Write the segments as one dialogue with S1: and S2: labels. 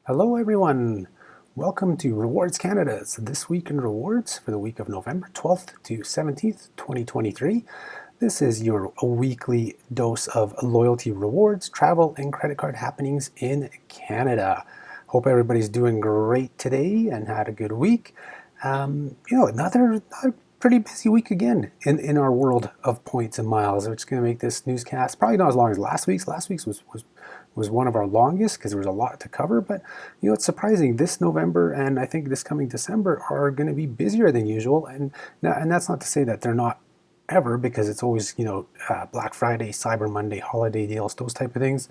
S1: Hello everyone, welcome to RWRDS Canada. It's This Week in Rewards for the week of November 12th to 17th, 2023. This is your weekly dose of loyalty rewards, travel, and credit card happenings in Canada. Hope everybody's doing great today and had a good week. Another pretty busy week again in our world of points and miles, which is going to make this newscast probably not as long as last week's. Last week's was one of our longest because there was a lot to cover, but it's surprising. This November and I think this coming December are going to be busier than usual, and that's not to say that they're not ever, because it's always Black Friday, Cyber Monday, holiday deals, those type of things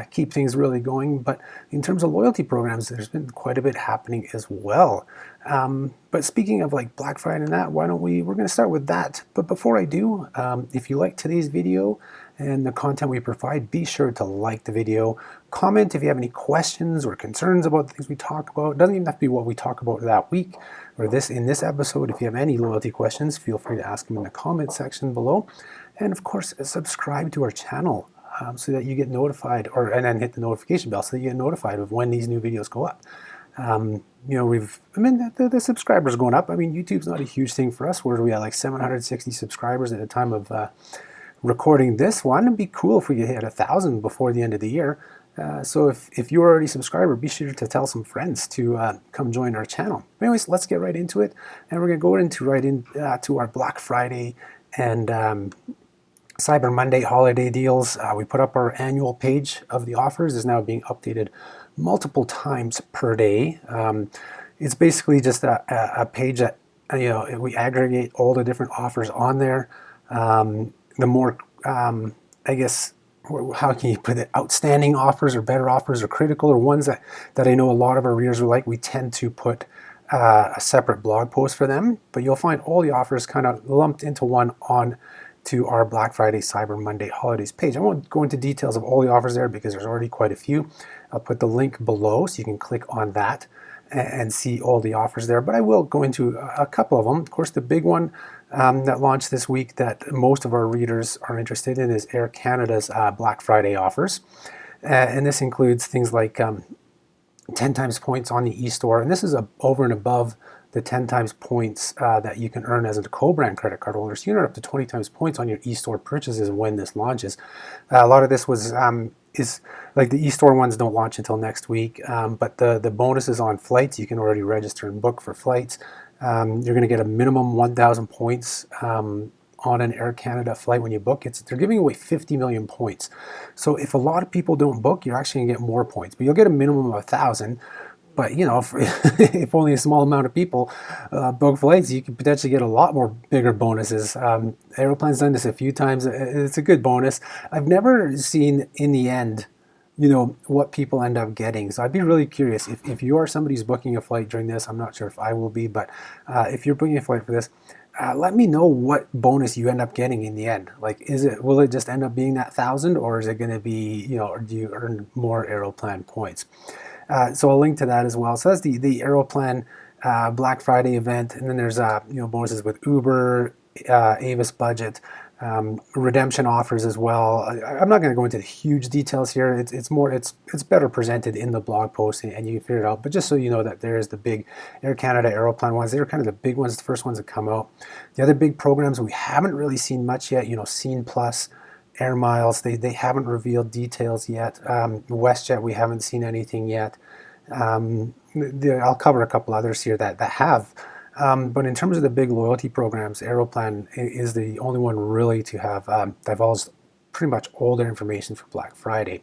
S1: keep things really going. But in terms of loyalty programs, there's been quite a bit happening as well. But speaking of like Black Friday and that, we're going to start with that. But before I do, if you like today's video and the content we provide, be sure to like the video, comment if you have any questions or concerns about the things we talk about. It doesn't even have to be what we talk about that week or in this episode. If you have any loyalty questions, feel free to ask them in the comment section below. And of course, subscribe to our channel so that you get notified, and then hit the notification bell so that you get notified of when these new videos go up. The subscribers going up. I mean, YouTube's not a huge thing for us. We had like 760 subscribers at the time of recording this one. It'd be cool if we could hit 1,000 before the end of the year. So if you're already a subscriber, be sure to tell some friends to come join our channel. Anyways, let's get right into it, and we're going to go into our Black Friday and Cyber Monday holiday deals. We put up our annual page of the offers. Is now being updated multiple times per day. It's basically just a page that we aggregate all the different offers on there. The more I guess, how can you put it, outstanding offers or better offers or critical, or ones that I know a lot of our readers will like, we tend to put a separate blog post for them. But you'll find all the offers kind of lumped into one on to our Black Friday Cyber Monday holidays page. I won't go into details of all the offers there because there's already quite a few. I'll put the link below so you can click on that and see all the offers there, but I will go into a couple of them. Of course, the big one that launched this week that most of our readers are interested in is Air Canada's Black Friday offers. And this includes things like 10 times points on the eStore, and this is over and above the 10 times points that you can earn as a co-brand credit card holder. So you can earn up to 20 times points on your eStore purchases when this launches. A lot of this is like the eStore ones don't launch until next week, but the bonuses on flights, you can already register and book for flights. You're going to get a minimum 1,000 points on an Air Canada flight when you book. They're giving away 50 million points. So if a lot of people don't book, you're actually going to get more points, but you'll get a minimum of 1,000. But if only a small amount of people book flights, you can potentially get a lot more bigger bonuses. Aeroplan's done this a few times. It's a good bonus. I've never seen in the end, what people end up getting. So I'd be really curious if you are somebody who's booking a flight during this. I'm not sure if I will be, but if you're booking a flight for this, let me know what bonus you end up getting in the end. Like, will it just end up being that 1,000, or is it going to be, or do you earn more Aeroplan points? So I'll link to that as well. So that's the Aeroplan Black Friday event, and then there's bonuses with Uber, Avis Budget, redemption offers as well. I'm not going to go into the huge details here. It's better presented in the blog post, and you can figure it out. But just so you know that there is the big Air Canada Aeroplan ones. They're kind of the big ones, the first ones that come out. The other big programs we haven't really seen much yet. Scene Plus, Air Miles, they haven't revealed details yet. WestJet, we haven't seen anything yet. I'll cover a couple others here that have. But in terms of the big loyalty programs, Aeroplan is the only one really to have divulged pretty much all their information for Black Friday.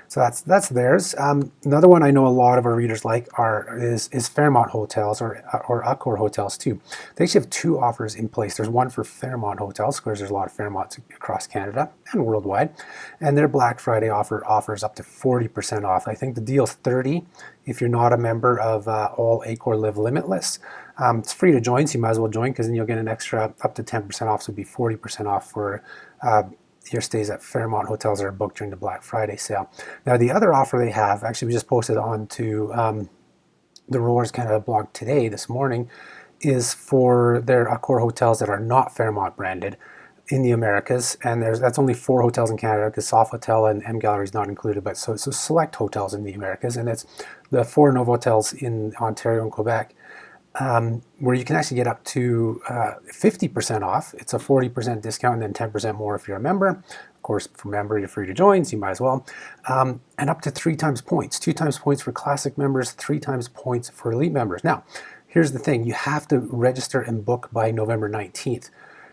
S1: So that's theirs. Another one I know a lot of our readers like is Fairmont Hotels or Accor Hotels too. They actually have two offers in place. There's one for Fairmont Hotels, because there's a lot of Fairmonts across Canada and worldwide, and their Black Friday offers up to 40% off. I think the deal's 30% if you're not a member of all Accor Live Limitless. It's free to join, so you might as well join, because then you'll get an extra up to 10% off, so it'd be 40% off for your stays at Fairmont Hotels that are booked during the Black Friday sale. Now, the other offer they have, actually we just posted onto the RWRDS Canada blog this morning, is for their Accor hotels that are not Fairmont branded. in the Americas, and that's only 4 hotels in Canada because Sofitel and M Gallery is not included, but so select hotels in the Americas, and it's the 4 Novotels in Ontario and Quebec, where you can actually get up to 50% off. It's a 40% discount and then 10% more if you're a member. Of course, for member, you're free to join, so you might as well. And up to 3 times points. 2 times points for classic members, 3 times points for elite members. Now, here's the thing. You have to register and book by November 19th.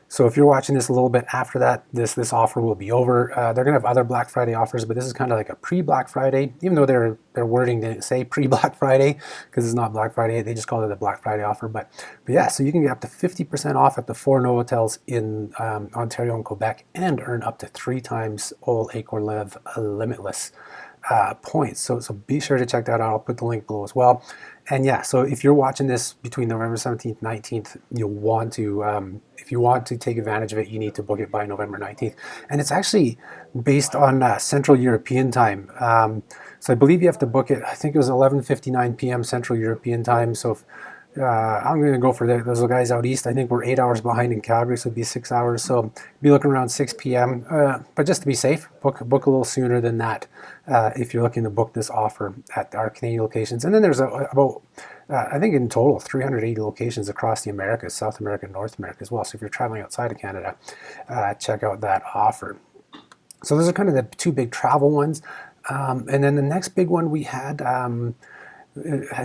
S1: So if you're watching this a little bit after that, this offer will be over. They're going to have other Black Friday offers, but this is kind of like a pre-Black Friday, even though their wording didn't say pre-Black Friday because it's not Black Friday. They just called it a Black Friday offer. But yeah, so you can get up to 50% off at the 4 Novotels in Ontario and Quebec and earn up to 3 times all Accor Live Limitless points. So be sure to check that out. I'll put the link below as well. And yeah, so if you're watching this between November 17th, 19th, you'll want to, if you want to take advantage of it, you need to book it by November 19th. And it's actually based on Central European time. So I believe you have to book it, I think it was 11:59 p.m. Central European time. So if, I'm going to go for those guys out east. I think we're 8 hours behind in Calgary, so it'd be 6 hours. So be looking around 6 p.m. But just to be safe, book a little sooner than that if you're looking to book this offer at our Canadian locations. And then there's about, I think in total, 380 locations across the Americas, South America, North America as well. So if you're traveling outside of Canada, check out that offer. So those are kind of the 2 big travel ones. And then the next big one we had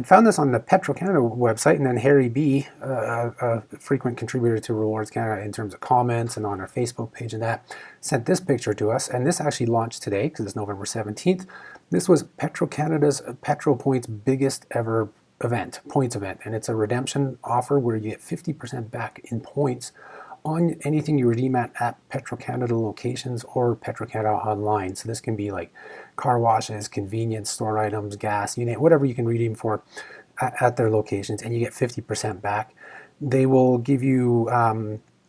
S1: found this on the Petro-Canada website, and then Harry B, a frequent contributor to Rewards Canada in terms of comments and on our Facebook page and that, sent this picture to us, and this actually launched today because it's November 17th. This was Petro-Canada's Petro-Points Biggest Ever Event, points event, and it's a redemption offer where you get 50% back in points on anything you redeem at Petro-Canada locations or Petro-Canada online. So this can be like car washes, convenience store items, gas, you name it, whatever you can redeem for at their locations, and you get 50% back. They will give you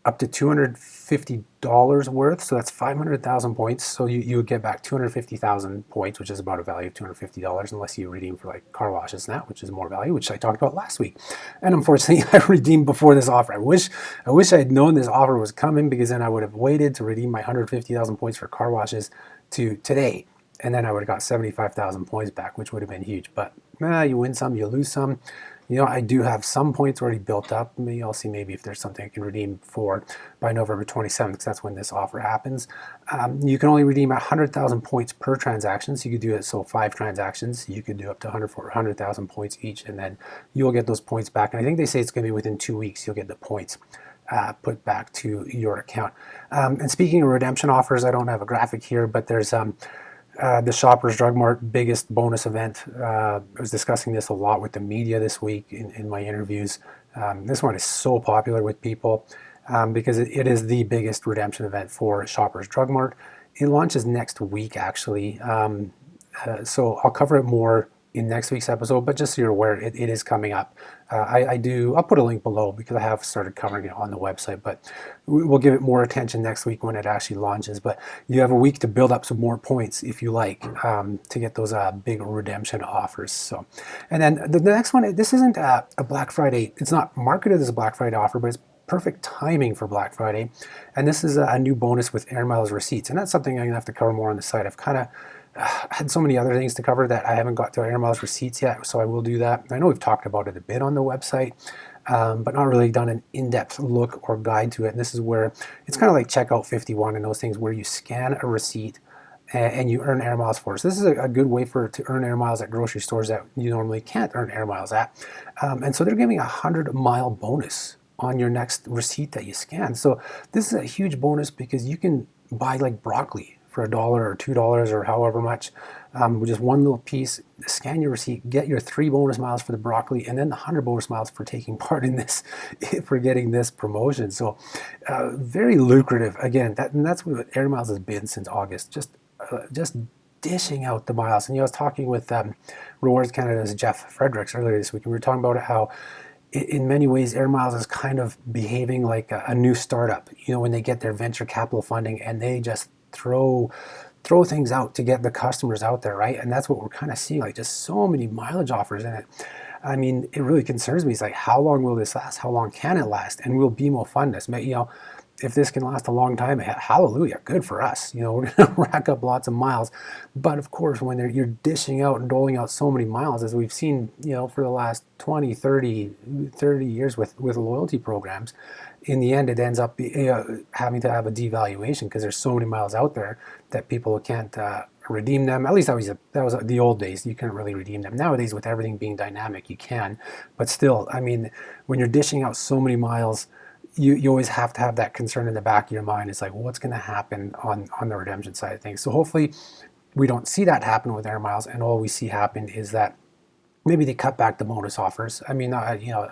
S1: up to $250 worth, so that's 500,000 points. So you would get back 250,000 points, which is about a value of $250, unless you redeem for like car washes and that, which is more value, which I talked about last week. And unfortunately, I redeemed before this offer. I wish I had known this offer was coming, because then I would have waited to redeem my 150,000 points for car washes to today, and then I would have got 75,000 points back, which would have been huge. But you win some, you lose some. You know, I do have some points already built up. Maybe I'll see maybe if there's something I can redeem for by November 27th, because that's when this offer happens. You can only redeem 100,000 points per transaction, so you could do it, so 5 transactions. You could do up to 100,000 points each, and then you'll get those points back. And I think they say it's going to be within 2 weeks you'll get the points put back to your account. And speaking of redemption offers, I don't have a graphic here, but there's the Shoppers Drug Mart biggest bonus event. I was discussing this a lot with the media this week in my interviews. This one is so popular with people because it is the biggest redemption event for Shoppers Drug Mart. It launches next week, actually. So I'll cover it more in next week's episode, but just so you're aware, it is coming up. I'll put a link below because I have started covering it on the website, but we'll give it more attention next week when it actually launches. But you have a week to build up some more points if you like, to get those big redemption offers. So, and then the next one, this isn't a Black Friday. It's not marketed as a Black Friday offer, but it's perfect timing for Black Friday. And this is a new bonus with air miles receipts. And that's something I'm gonna have to cover more on the site. I've kind of had so many other things to cover that I haven't got to air miles receipts yet, so I will do that. I know we've talked about it a bit on the website, but not really done an in-depth look or guide to it. And this is where it's kind of like Checkout 51 and those things where you scan a receipt and you earn air miles for it. So this is a good way to earn air miles at grocery stores that you normally can't earn air miles at. And so they're giving a 100-mile bonus on your next receipt that you scan. So this is a huge bonus because you can buy like broccoli for $1 or $2 or however much, with just one little piece. Scan your receipt, get your 3 bonus miles for the broccoli, and then the 100 bonus miles for taking part in this, for getting this promotion. So very lucrative. Again, that's what air miles has been since August. Just dishing out the miles. And I was talking with Rewards Canada's Jeff Fredericks earlier this week, and we were talking about how in many ways, Air Miles is kind of behaving like a new startup. You know, when they get their venture capital funding and they just throw things out to get the customers out there, right? And that's what we're kind of seeing, like just so many mileage offers in it. I mean, it really concerns me. It's like, how long will this last? How long can it last? And will BMO fund this? You know, if this can last a long time, hallelujah, good for us. You know, we're going to rack up lots of miles. But of course, when you're dishing out and doling out so many miles, as we've seen, you know, for the last 20, 30 years with loyalty programs, in the end, it ends up having to have a devaluation because there's so many miles out there that people can't redeem them. At least that was the old days. You couldn't really redeem them. Nowadays, with everything being dynamic, you can. But still, I mean, when you're dishing out so many miles, you always have to have that concern in the back of your mind. It's like, well, what's going to happen on the redemption side of things? So hopefully we don't see that happen with air miles, and all we see happen is that maybe they cut back the bonus offers. I mean, you know,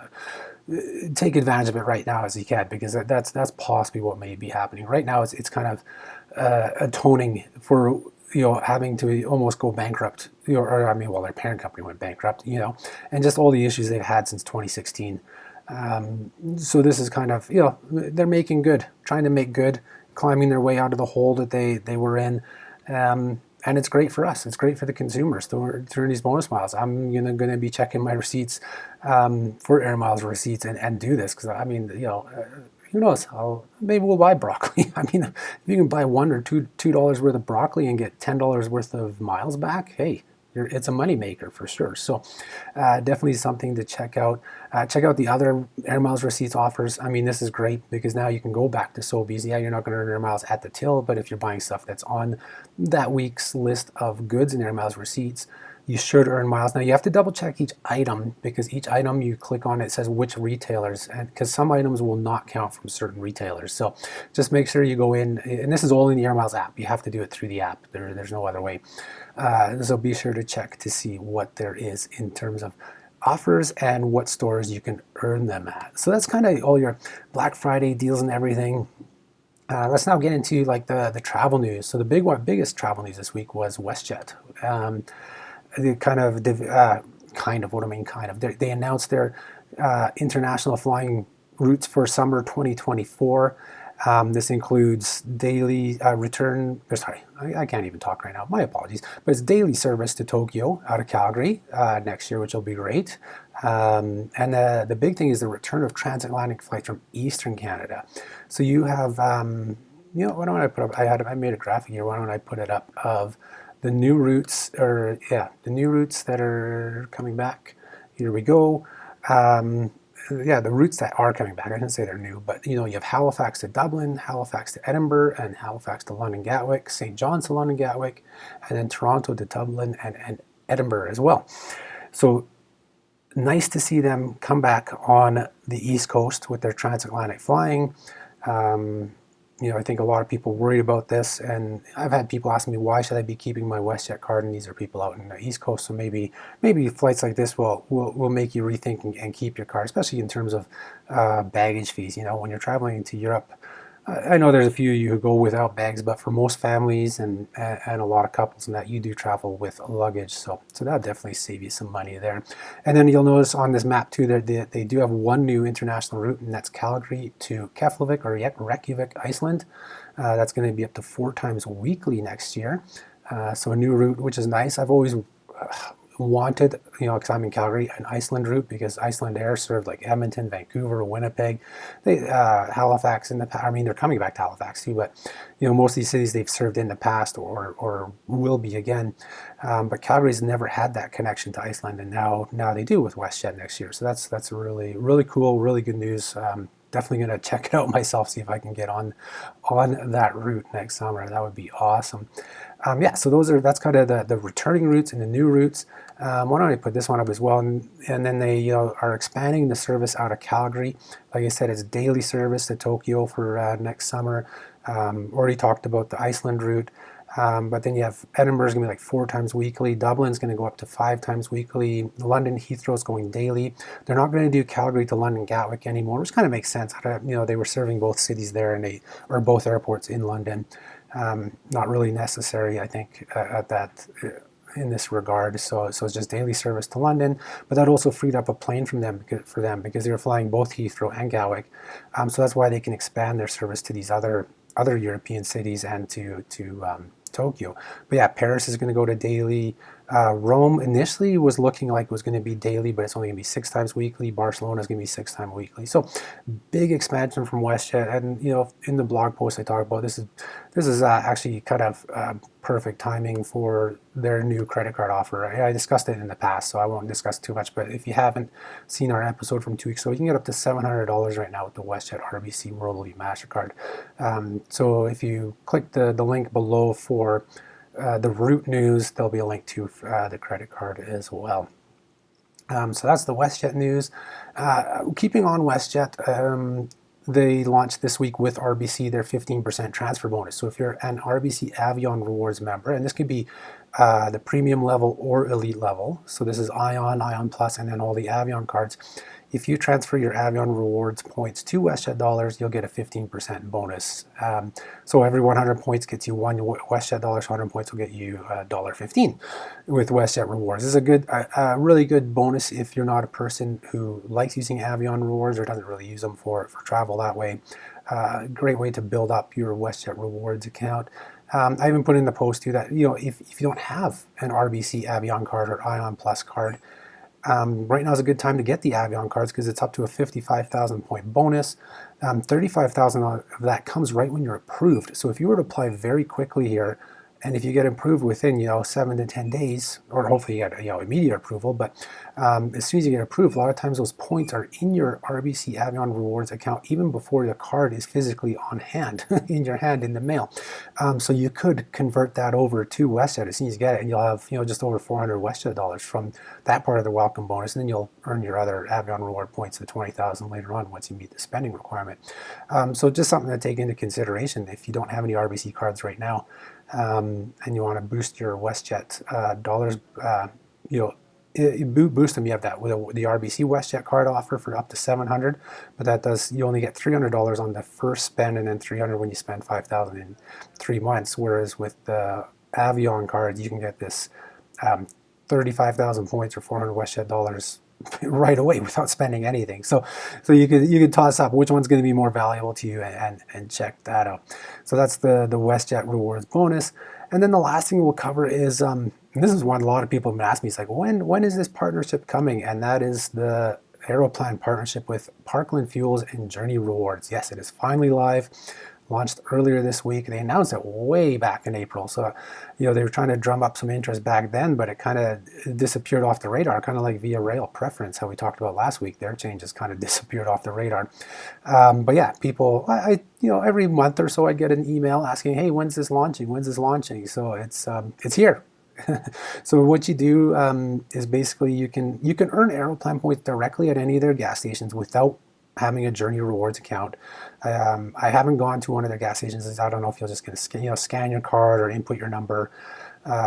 S1: take advantage of it right now as you can, because that's possibly what may be happening right now. It's kind of atoning for, you know, having to almost go bankrupt, or I mean, well, their parent company went bankrupt, you know, and just all the issues they've had since 2016. So this is kind of, you know, they're making good, trying to make good, climbing their way out of the hole that they were in. And it's great for us. It's great for the consumers to earn these bonus miles. I'm going to be checking my receipts for air miles receipts and do this, because I mean, you know, who knows? Maybe we'll buy broccoli. I mean, if you can buy $1 or $2 worth of broccoli and get $10 worth of miles back, hey, it's a moneymaker for sure. So definitely something to check out. Check out the other air miles receipts offers. I mean, this is great because now you can go back to Sobeys. Yeah, you're not going to earn air miles at the till, but if you're buying stuff that's on that week's list of goods and air miles receipts, you should earn miles. Now you have to double check each item, because each item you click on, it says which retailers, and because some items will not count from certain retailers. So just make sure you go in, and this is all in the Air Miles app. You have to do it through the app. There's no other way. So be sure to check to see what there is in terms of offers and what stores you can earn them at. So that's kind of all your Black Friday deals and everything. Let's now get into like the travel news. So the biggest travel news this week was WestJet. They announced their international flying routes for summer 2024. This includes daily return. I can't even talk right now. My apologies. But it's daily service to Tokyo out of Calgary next year, which will be great. And the big thing is the return of transatlantic flights from Eastern Canada. So you have, you know, why don't I put up? I made a graphic here. Why don't I put it up of the new routes, the new routes that are coming back. Here we go. The routes that are coming back. I didn't say they're new, but you know, you have Halifax to Dublin, Halifax to Edinburgh, and Halifax to London Gatwick, St. John's to London Gatwick, and then Toronto to Dublin and Edinburgh as well. So nice to see them come back on the East Coast with their transatlantic flying. You know, I think a lot of people worried about this, and I've had people ask me, why should I be keeping my WestJet card? And these are people out in the East Coast, so maybe flights like this will make you rethink and keep your card, especially in terms of baggage fees. You know, when you're traveling to Europe, I know there's a few of you who go without bags, but for most families and a lot of couples and that, you do travel with luggage, so that'll definitely save you some money there. And then you'll notice on this map too that they do have one new international route, and that's Calgary to Keflavik or Reykjavik, Iceland. That's going to be up to 4 times weekly next year. So a new route, which is nice. I've always wanted, you know, because I'm in Calgary, an Iceland route, because Iceland Air served like Edmonton, Vancouver, Winnipeg, Halifax in the past. I mean, they're coming back to Halifax too, but you know, most of these cities they've served in the past or will be again. But Calgary's never had that connection to Iceland, and now they do with WestJet next year. So that's really cool, really good news. Definitely going to check it out myself, see if I can get on that route next summer. That would be awesome. So that's kind of the returning routes and the new routes. Why don't I put this one up as well? And then they are expanding the service out of Calgary. Like I said, it's daily service to Tokyo for next summer. Already talked about the Iceland route. But then you have Edinburgh's going to be like 4 times weekly. Dublin's going to go up to 5 times weekly. London Heathrow's going daily. They're not going to do Calgary to London Gatwick anymore, which kind of makes sense. You know, they were serving both cities there, and or both airports in London. Not really necessary, I think, in this regard. So it's just daily service to London, but that also freed up a plane for them because they were flying both Heathrow and Gatwick. So that's why they can expand their service to these other European cities and to Tokyo. But yeah, Paris is going to go to daily. Rome initially was looking like it was going to be daily, but it's only going to be 6 times weekly. Barcelona is going to be 6 times weekly. So big expansion from WestJet. And in the blog post I talk about this is actually kind of perfect timing for their new credit card offer. I discussed it in the past, so I won't discuss too much. But if you haven't seen our episode from 2 weeks ago, you can get up to $700 right now with the WestJet RBC World Elite Mastercard. So if you click the link below for the route news, there'll be a link to the credit card as well. So that's the WestJet news. Keeping on WestJet, they launched this week with RBC their 15% transfer bonus. So if you're an RBC Avion Rewards member, and this could be the premium level or elite level, so this is Ion Plus, and then all the Avion cards. If you transfer your Avion Rewards points to WestJet dollars, you'll get a 15% bonus. So every 100 points gets you one WestJet dollars. 100 points will get you $1.15 with WestJet Rewards. This is a really good bonus if you're not a person who likes using Avion Rewards or doesn't really use them for travel that way. Great way to build up your WestJet Rewards account. I even put in the post too that if you don't have an RBC Avion card or Ion Plus card, right now is a good time to get the Avion cards because it's up to a 55,000 point bonus. 35,000 of that comes right when you're approved. So if you were to apply very quickly here, and if you get approved within 7 to 10 days, or hopefully you get immediate approval, but as soon as you get approved, a lot of times those points are in your RBC Avion Rewards account even before the card is physically on hand, in your hand in the mail. So you could convert that over to WestJet as soon as you get it, and you'll have just over 400 WestJet dollars from that part of the welcome bonus, and then you'll earn your other Avion Reward points of 20,000 later on once you meet the spending requirement. So just something to take into consideration if you don't have any RBC cards right now. And you want to boost your WestJet dollars, boost them. You have that with the RBC WestJet card offer for up to $700, but you only get $300 on the first spend, and then $300 when you spend $5,000 in 3 months. Whereas with the Avion card, you can get this 35,000 points or 400 WestJet dollars right away without spending anything. So you could toss up which one's going to be more valuable to you and check that out. So that's the WestJet Rewards bonus. And then the last thing we'll cover is, and this is one a lot of people have asked me, it's like, when is this partnership coming? And that is the Aeroplan partnership with Parkland Fuels and Journey Rewards. Yes, it is finally live. Launched earlier this week. They announced it way back in April. So, they were trying to drum up some interest back then, but it kind of disappeared off the radar, kind of like Via Rail Preference, how we talked about last week. Their changes kind of disappeared off the radar. But yeah, people, every month or so I get an email asking, hey, when's this launching? When's this launching? So it's here. So what you do is basically you can earn Aeroplan points directly at any of their gas stations without having a Journey Rewards account. I haven't gone to one of their gas stations. I don't know if you're just going to scan your card or input your number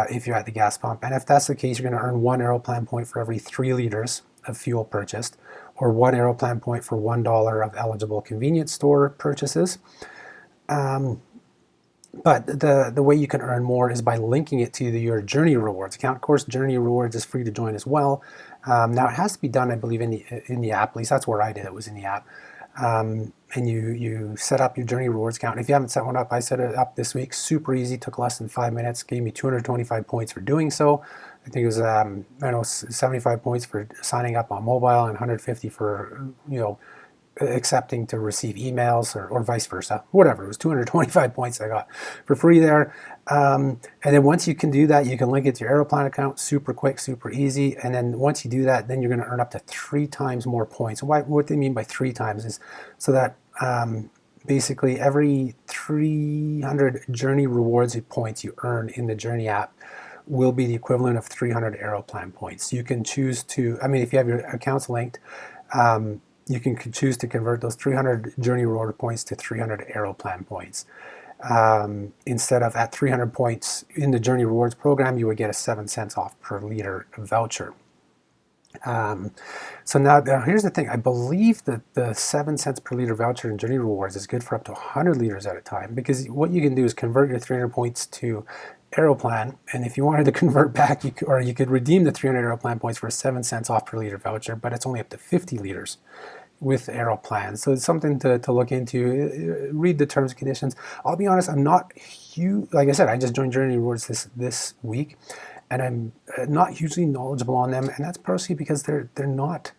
S1: if you're at the gas pump. And if that's the case, you're going to earn 1 Aeroplan point for every 3 liters of fuel purchased, or 1 Aeroplan point for $1 of eligible convenience store purchases. But the way you can earn more is by linking it to your Journey Rewards account. Of course, Journey Rewards is free to join as well. Now it has to be done, I believe, in the app. At least that's where I did it, was in the app. And you set up your Journey Rewards account. And if you haven't set one up, I set it up this week. Super easy, took less than 5 minutes. Gave me 225 points for doing so. I think it was 75 points for signing up on mobile and 150 for accepting to receive emails or vice versa, whatever. It was 225 points I got for free there. And then once you can do that, you can link it to your Aeroplan account, super quick, super easy. And then once you do that, then you're going to earn up to 3 times more points. What they mean by 3 times is so that basically every 300 Journey Rewards points you earn in the Journey app will be the equivalent of 300 Aeroplan points. You can choose to, if you have your accounts linked, you can choose to convert those 300 Journey Reward points to 300 Aeroplan points. Instead of at 300 points in the Journey Rewards program, you would get a 7 cents off per liter voucher. So now here's the thing. I believe that the 7 cents per liter voucher in Journey Rewards is good for up to 100 liters at a time, because what you can do is convert your 300 points to Aeroplan, and if you wanted to convert back, you could redeem the 300 Aeroplan points for a 7 cents off per liter voucher, but it's only up to 50 liters with Aeroplan. So it's something to look into. Read the terms and conditions. I'll be honest, I'm not huge. Like I said, I just joined Journey Rewards this week, and I'm not hugely knowledgeable on them, and that's partially because they're not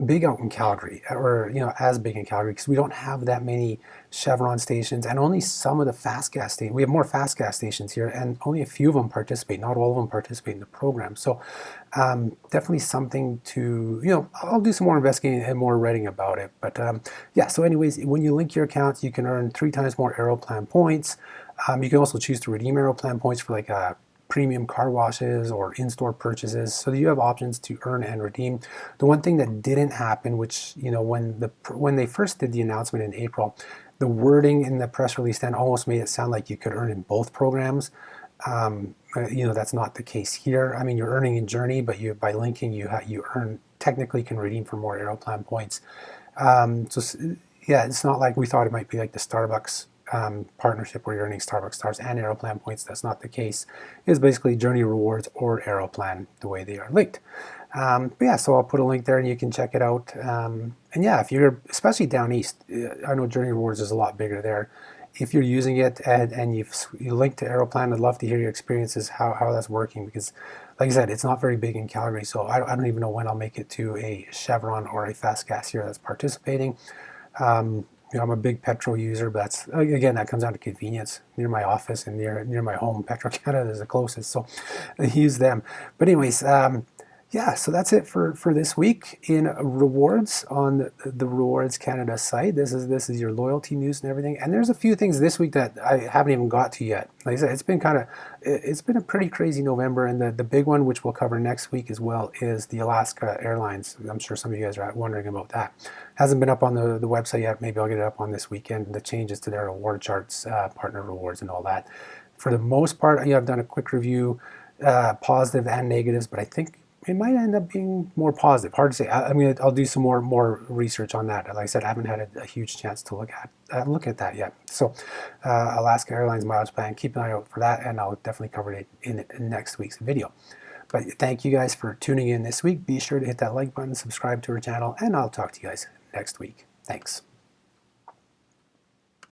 S1: big out in Calgary, or as big in Calgary, because we don't have that many Chevron stations, and only some of the fast gas stations. We have more fast gas stations here, and only a few of them participate. Not all of them participate in the program. So definitely something to I'll do some more investigating and more writing about it. But yeah. So anyways, when you link your accounts, you can earn 3 times more Aeroplan points. You can also choose to redeem Aeroplan points for like premium car washes or in-store purchases. So you have options to earn and redeem. The one thing that didn't happen, which when they first did the announcement in April, the wording in the press release then almost made it sound like you could earn in both programs. That's not the case here. I mean, you're earning in Journey, but by linking, you technically can redeem for more Aeroplan points. It's not like we thought it might be like the Starbucks partnership where you're earning Starbucks stars and Aeroplan points. That's not the case. It's basically Journey Rewards or Aeroplan, the way they are linked. But yeah, so I'll put a link there and you can check it out. And yeah, if you're, especially down east, I know Journey Rewards is a lot bigger there. If you're using it and you link to Aeroplan, I'd love to hear your experiences, how that's working, because like I said, it's not very big in Calgary, so I don't even know when I'll make it to a Chevron or a fast gas here that's participating. I'm a big Petro user, but that's, again, that comes down to convenience. Near my office and near my home, Petro Canada is the closest, so I use them. But anyways, yeah, so that's it for this week in rewards on the RWRDS Canada site. This is your loyalty news and everything. And there's a few things this week that I haven't even got to yet. Like I said, it's been a pretty crazy November, and the big one, which we'll cover next week as well, is the Alaska Airlines. I'm sure some of you guys are wondering about that. Hasn't been up on the website yet. Maybe I'll get it up on this weekend. The changes to their award charts, partner rewards, and all that. For the most part, I've done a quick review, positive and negatives, but I think it might end up being more positive. Hard to say. I'll do some more research on that. Like I said, I haven't had a huge chance to look at that yet. So, Alaska Airlines mileage plan. Keep an eye out for that, and I'll definitely cover it in next week's video. But thank you guys for tuning in this week. Be sure to hit that like button, subscribe to our channel, and I'll talk to you guys next week. Thanks.